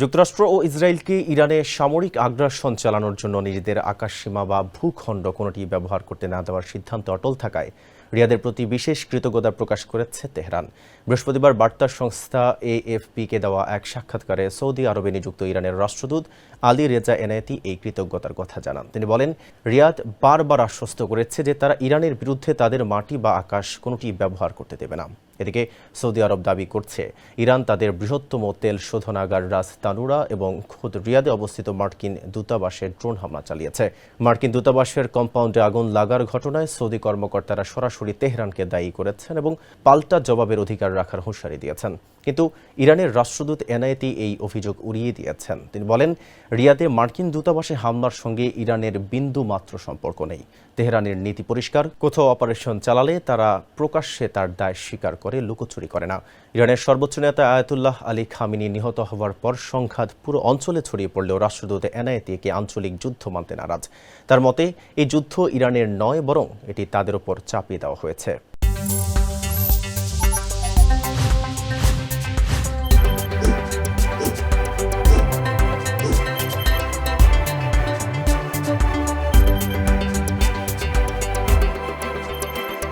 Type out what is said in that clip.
যুক্তরাষ্ট্র ও ইসরায়েলকে ইরানে সামরিক আগ্রাসন চালানোর জন্য নিজেদের আকাশসীমা বা ভূখণ্ড কোনোটি ব্যবহার করতে না দেওয়ার সিদ্ধান্ত অটল থাকায় রিয়াদের প্রতি বিশেষ কৃতজ্ঞতা প্রকাশ করেছে তেহরান। বৃহস্পতিবার বার্তা সংস্থা এএফপিকে দেওয়া এক সাক্ষাৎকারে সৌদি আরবে নিযুক্ত ইরানের রাষ্ট্রদূত আলী রেজা এনায়েতি এই কৃতজ্ঞতার কথা জানান। তিনি বলেন, রিয়াদ বারবার আশ্বস্ত করেছে যে তারা ইরানের বিরুদ্ধে তাদের মাটি বা আকাশ কোনোটি ব্যবহার করতে দেবে না। এদিকে সৌদি আরব দাবি করছে ইরান তাদের বৃহত্তম তেল শোধনাগার রাস তানুরা এবং খোদ রিয়াদে অবস্থিত মার্কিন দূতাবাসে ড্রোন হামলা চালিয়েছে। মার্কিন দূতাবাসের কম্পাউন্ডে আগুন লাগার ঘটনায় সৌদি কর্মকর্তারা সরাসরি তেহরানকে দায়ী করেছেন এবং পাল্টা জবাবের অধিকার রাখার হুঁশিয়ারি দিয়েছেন। কিন্তু ইরানের রাষ্ট্রদূত এনায়েতি এই অভিযোগ উড়িয়ে দিয়েছেন। তিনি বলেন, রিয়াদে মার্কিন দূতাবাসে হামলার সঙ্গে ইরানের বিন্দু মাত্র সম্পর্ক নেই। তেহরানের নীতি পরিষ্কার, কোথাও অপারেশন চালালে তারা প্রকাশ্যে তার দায় স্বীকার করে, লুকোচুরি করে না। ইরানের সর্বোচ্চ নেতা আয়াতুল্লাহ আলী খামেনি নিহত হওয়ার পর সংঘাত পুরো অঞ্চলে ছড়িয়ে পড়লেও রাষ্ট্রদূত এনায়েতি একে আঞ্চলিক যুদ্ধ মানতে নারাজ। তার মতে, এই যুদ্ধ ইরানের নয়, বরং এটি তাদের ওপর চাপিয়ে দেওয়া হয়েছে।